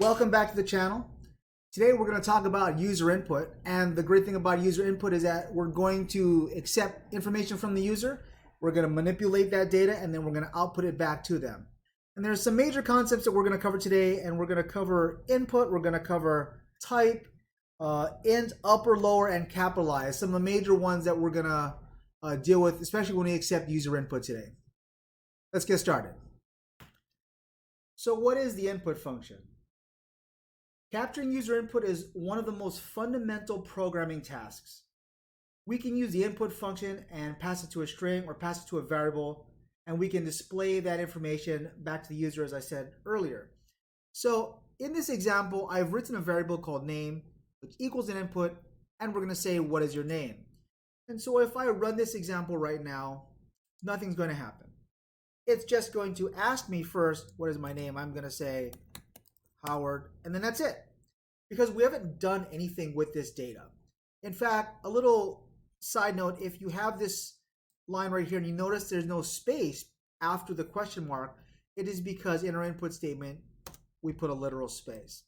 Welcome back to the channel. Today we're going to talk about user input, and the great thing about user input is that we're going to accept information from the user, we're going to manipulate that data, and then we're going to output it back to them. And there's some major concepts that we're going to cover today, and we're going to cover input, we're going to cover type, int, upper, lower, and capitalize. Some of the major ones that we're going to deal with, especially when we accept user input today. Let's get started. So what is the input function? Capturing user input is one of the most fundamental programming tasks. We can use the input function and pass it to a string or pass it to a variable, and we can display that information back to the user, as I said earlier. So in this example, I've written a variable called name, which equals an input, and we're going to say, what is your name? And so if I run this example right now, nothing's going to happen. It's just going to ask me first, what is my name? I'm going to say Howard, and then that's it, because we haven't done anything with this data. In fact, a little side note, if you have this line right here and you notice there's no space after the question mark, it is because in our input statement we put a literal space.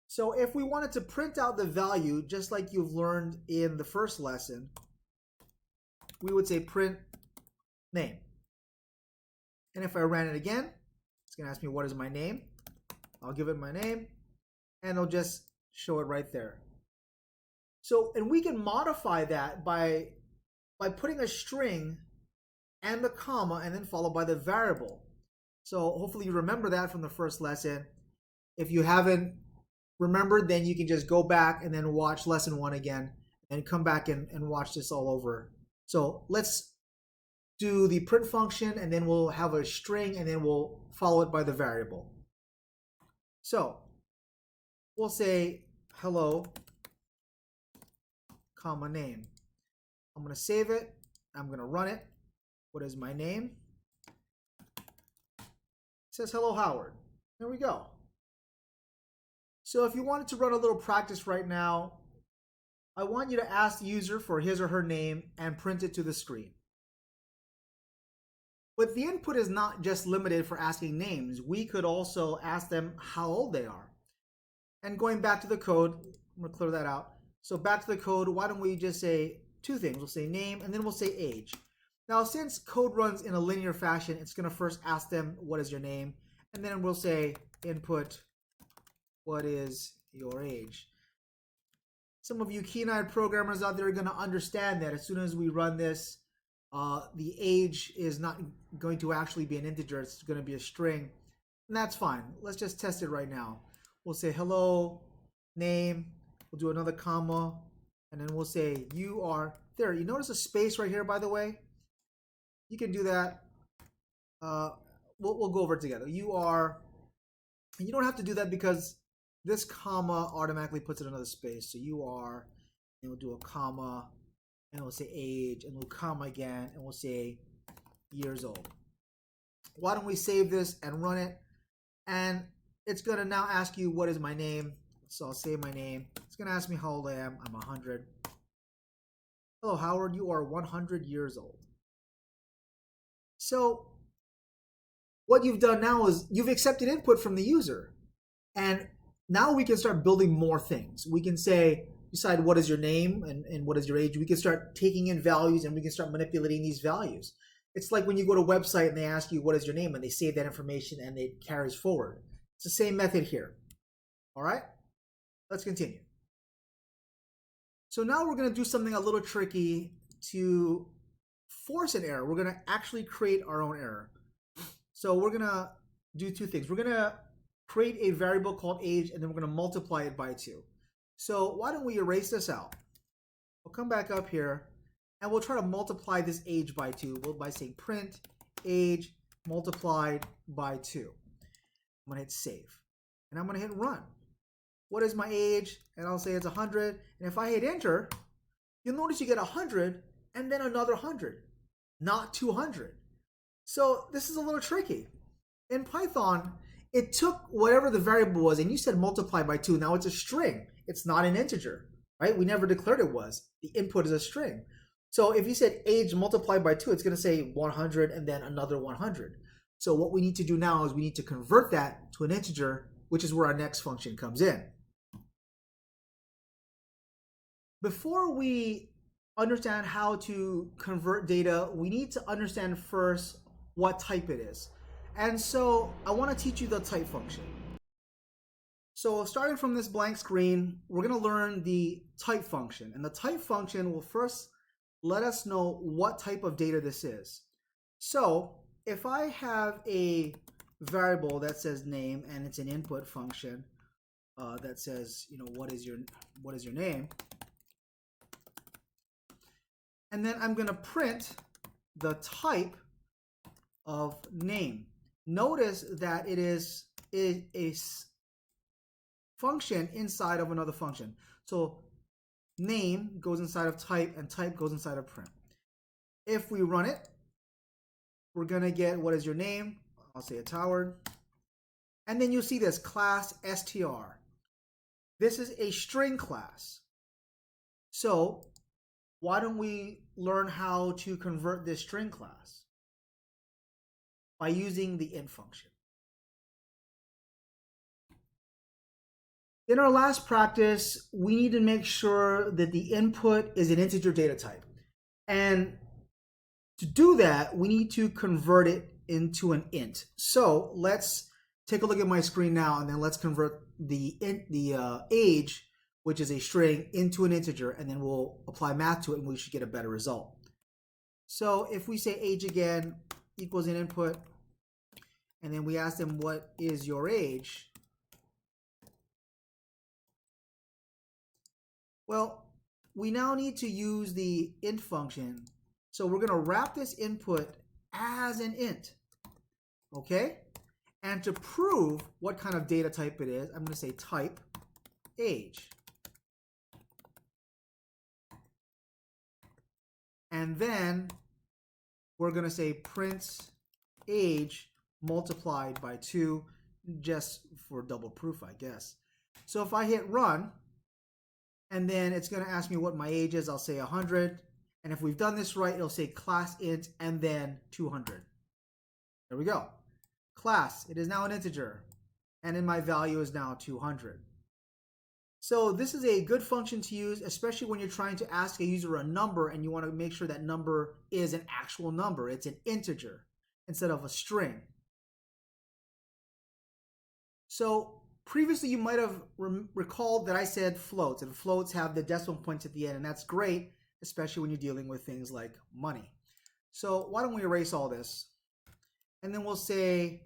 So if we wanted to print out the value, just like you've learned in the first lesson, we would say print name. And if I ran it again, it's going to ask me what is my name. I'll give it my name, and it'll just show it right there. So, and we can modify that by putting a string and the comma, and then followed by the variable. So hopefully you remember that from the first lesson. If you haven't remembered, then you can just go back and then watch lesson 1 again, and come back and watch this all over. So let's do the print function, and then we'll have a string, and then we'll follow it by the variable. So we'll say hello, comma name. I'm going to save it. I'm going to run it. What is my name? It says hello Howard. There we go. So if you wanted to run a little practice right now, I want you to ask the user for his or her name and print it to the screen. But the input is not just limited for asking names. We could also ask them how old they are. And going back to the code, I'm going to clear that out. So back to the code, why don't we just say two things? We'll say name, and then we'll say age. Now, since code runs in a linear fashion, it's going to first ask them, what is your name? And then we'll say input, what is your age? Some of you keen-eyed programmers out there are going to understand that as soon as we run this, the age is not going to actually be an integer, it's going to be a string, and that's fine. Let's just test it right now. We'll say hello, name, we'll do another comma, and then we'll say you are, there, you notice a space right here, by the way? You can do that. We'll go over it together. You are, and you don't have to do that because this comma automatically puts it in another space. So you are, and we'll do a comma, and we'll say age, and we'll comma again, and we'll say years old. Why don't we save this and run it? And it's going to now ask you, what is my name? So I'll say my name. It's going to ask me how old I am. I'm 100. Hello, Howard. You are 100 years old. So what you've done now is you've accepted input from the user. And now we can start building more things. We can say, decide what is your name and what is your age. We can start taking in values, and we can start manipulating these values. It's like when you go to a website and they ask you what is your name, and they save that information and it carries forward. It's the same method here. All right, let's continue. So now we're going to do something a little tricky to force an error. We're going to actually create our own error. So we're going to do two things. We're going to create a variable called age, and then we're going to multiply it by 2. So why don't we erase this out? We'll come back up here, and we'll try to multiply this age by 2 by saying print age multiplied by 2. I'm going to hit save, and I'm going to hit run. What is my age? And I'll say it's 100. And if I hit enter, you'll notice you get 100 and then another 100, not 200. So this is a little tricky. In Python, it took whatever the variable was, and you said multiply by 2. Now it's a string. It's not an integer, right? We never declared it was. The input is a string. So if you said age multiplied by 2, it's going to say 100 and then another 100. So what we need to do now is we need to convert that to an integer which is where our next function comes in. Before we understand how to convert data, we need to understand first what type it is. And so I want to teach you the type function. So starting from this blank screen, we're going to learn the type function. And the type function will first let us know what type of data this is. So if I have a variable that says name and it's an input function that says, what is your name? And then I'm going to print the type of name. Notice that it is a function inside of another function. So name goes inside of type and type goes inside of print. If we run it, we're going to get what is your name? I'll say it's Howard. And then you'll see this class str. This is a string class. So why don't we learn how to convert this string class by using the int function? In our last practice, we need to make sure that the input is an integer data type. And to do that, we need to convert it into an int. So let's take a look at my screen now, and then let's convert the age, which is a string, into an integer, and then we'll apply math to it and we should get a better result. So if we say age again equals an input, and then we ask them what is your age, well, we now need to use the int function. So we're going to wrap this input as an int, okay? And to prove what kind of data type it is, I'm going to say type age. And then we're going to say print age multiplied by 2, just for double proof, I guess. So if I hit run, and then it's going to ask me what my age is, I'll say 100. And if we've done this right, it'll say class int and then 200. There we go. Class, it is now an integer. And then my value is now 200. So this is a good function to use, especially when you're trying to ask a user a number and you want to make sure that number is an actual number. It's an integer instead of a string. So previously you might have recalled that I said floats, and floats have the decimal points at the end, and that's great, especially when you're dealing with things like money. So why don't we erase all this? And then we'll say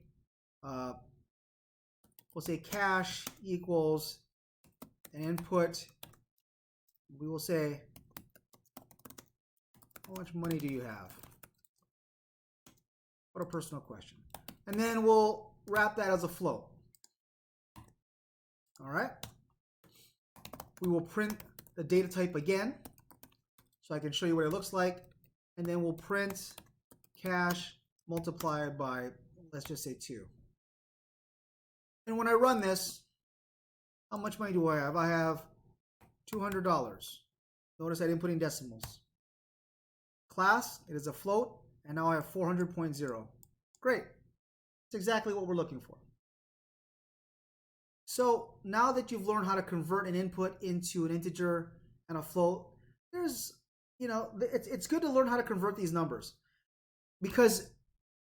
cash equals an input. We will say, how much money do you have? What a personal question. And then we'll wrap that as a float. All right. We will print the data type again, so I can show you what it looks like. And then we'll print cash multiplied by, let's just say 2. And when I run this, how much money do I have? I have $200. Notice I didn't put in decimals. Class, it is a float, and now I have 400.0. Great. That's exactly what we're looking for. So now that you've learned how to convert an input into an integer and a float, there's, it's good to learn how to convert these numbers, because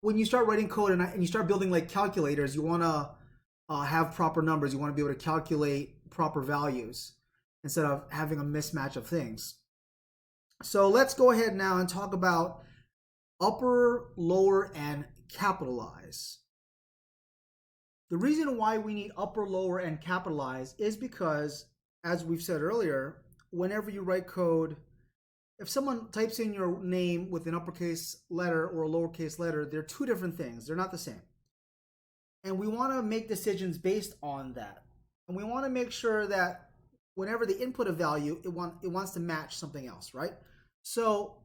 when you start writing code and you start building like calculators, you want to have proper numbers. You want to be able to calculate proper values instead of having a mismatch of things. So let's go ahead now and talk about upper, lower, and capitalize. The reason why we need upper, lower, and capitalize is because, as we've said earlier, whenever you write code, if someone types in your name with an uppercase letter or a lowercase letter, they're two different things. They're not the same. And we want to make decisions based on that. And we want to make sure that whenever they input a value, it wants to match something else, right? So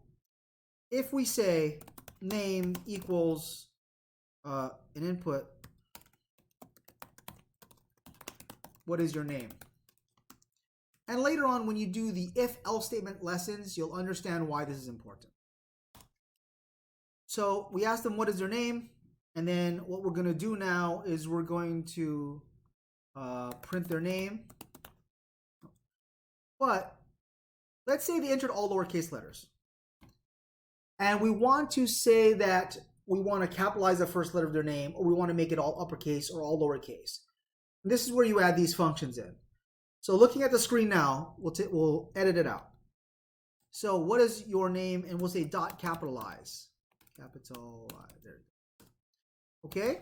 if we say name equals an input, what is your name? And later on, when you do the if-else statement lessons, you'll understand why this is important. So we ask them what is their name, and then what we're going to do now is we're going to print their name. But let's say they entered all lowercase letters. And we want to say that we want to capitalize the first letter of their name, or we want to make it all uppercase or all lowercase. And this is where you add these functions in. So looking at the screen now, we'll edit it out. So what is your name? And we'll say dot capitalize. Capitalize. There. Okay.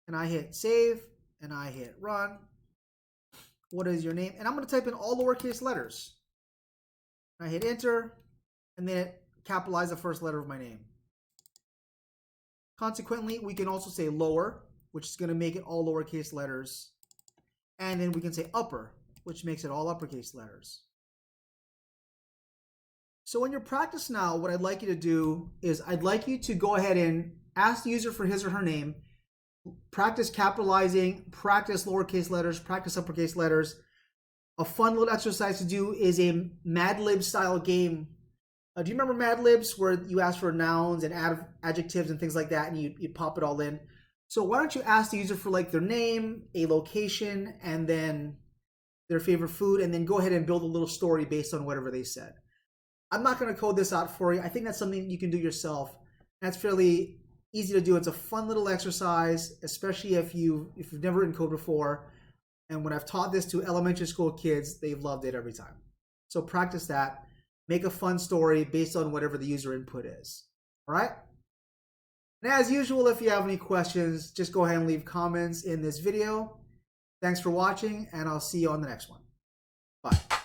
And I hit save, and I hit run. What is your name? And I'm going to type in all lowercase letters. I hit enter, and then it capitalize the first letter of my name. Consequently, we can also say lower, which is going to make it all lowercase letters. And then we can say upper, which makes it all uppercase letters. So in your practice now, what I'd like you to do is I'd like you to go ahead and ask the user for his or her name, practice capitalizing, practice lowercase letters, practice uppercase letters. A fun little exercise to do is a Mad Lib style game. Do you remember Mad Libs where you ask for nouns and adjectives and things like that, and you pop it all in? So why don't you ask the user for like their name, a location, and then their favorite food, and then go ahead and build a little story based on whatever they said. I'm not going to code this out for you. I think that's something you can do yourself. That's fairly easy to do. It's a fun little exercise, especially if you've never written code before. And when I've taught this to elementary school kids, they've loved it every time. So practice that. Make a fun story based on whatever the user input is. All right? And as usual, if you have any questions, just go ahead and leave comments in this video. Thanks for watching, and I'll see you on the next one. Bye.